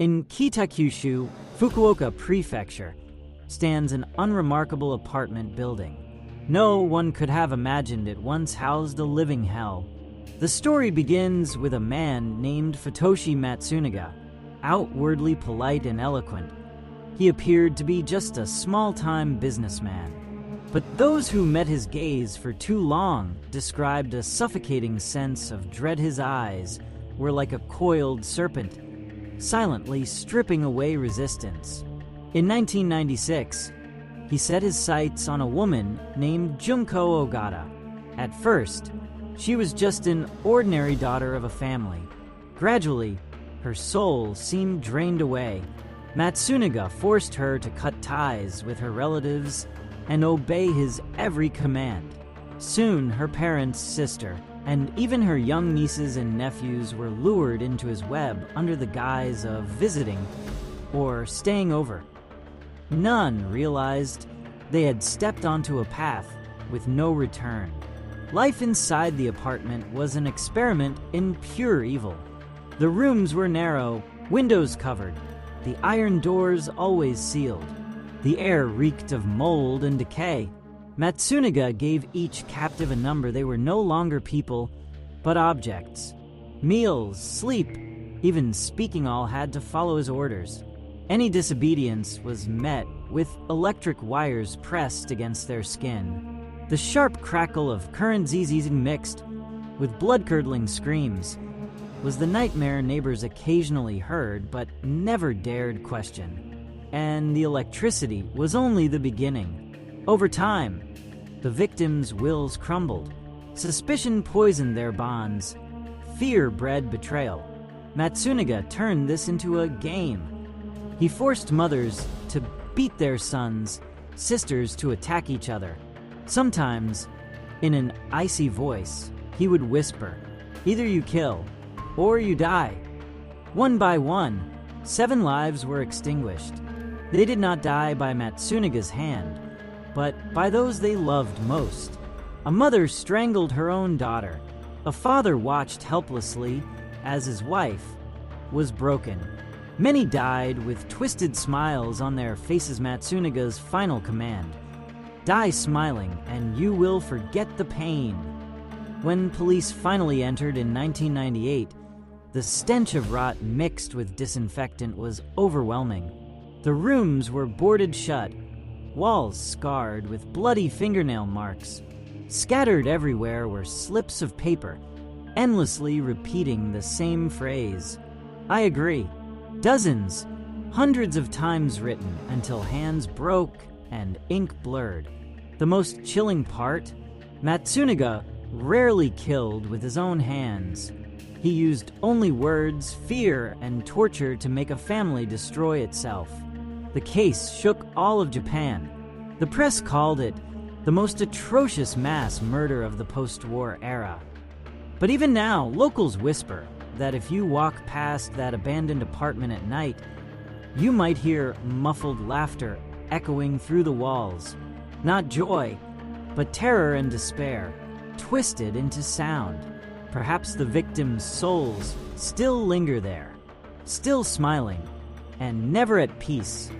In Kitakyushu, Fukuoka Prefecture, stands an unremarkable apartment building. No one could have imagined it once housed a living hell. The story begins with a man named Futoshi Matsunaga, outwardly polite and eloquent. He appeared to be just a small-time businessman. But those who met his gaze for too long described a suffocating sense of dread. His eyes were like a coiled serpent, silently stripping away resistance. In 1996, he set his sights on a woman named Junko Ogata. At first, she was just an ordinary daughter of a family. Gradually, her soul seemed drained away. Matsunaga forced her to cut ties with her relatives and obey his every command. Soon, her parents, sister, and even her young nieces and nephews were lured into his web under the guise of visiting or staying over. None realized they had stepped onto a path with no return. Life inside the apartment was an experiment in pure evil. The rooms were narrow, windows covered, the iron doors always sealed. The air reeked of mold and decay. Matsunaga gave each captive a number. They were no longer people, but objects. Meals, sleep, even speaking, all had to follow his orders. Any disobedience was met with electric wires pressed against their skin. The sharp crackle of current zzz mixed with blood-curdling screams was the nightmare neighbors occasionally heard but never dared question. And the electricity was only the beginning. Over time, the victims' wills crumbled. Suspicion poisoned their bonds. Fear bred betrayal. Matsunaga turned this into a game. He forced mothers to beat their sons, sisters to attack each other. Sometimes, in an icy voice, he would whisper, "Either you kill, or you die." One by one, 7 lives were extinguished. They did not die by Matsunaga's hand, but by those they loved most. A mother strangled her own daughter. A father watched helplessly as his wife was broken. Many died with twisted smiles on their faces. Matsunaga's final command: die smiling and you will forget the pain. When police finally entered in 1998, the stench of rot mixed with disinfectant was overwhelming. The rooms were boarded shut, walls scarred with bloody fingernail marks. Scattered everywhere were slips of paper, endlessly repeating the same phrase. I agree. Dozens, hundreds of times written until hands broke and ink blurred. The most chilling part? Matsunaga rarely killed with his own hands. He used only words, fear, and torture to make a family destroy itself. The case shook all of Japan. The press called it the most atrocious mass murder of the post-war era. But even now, locals whisper that if you walk past that abandoned apartment at night, you might hear muffled laughter echoing through the walls. Not joy, but terror and despair, twisted into sound. Perhaps the victims' souls still linger there, still smiling, and never at peace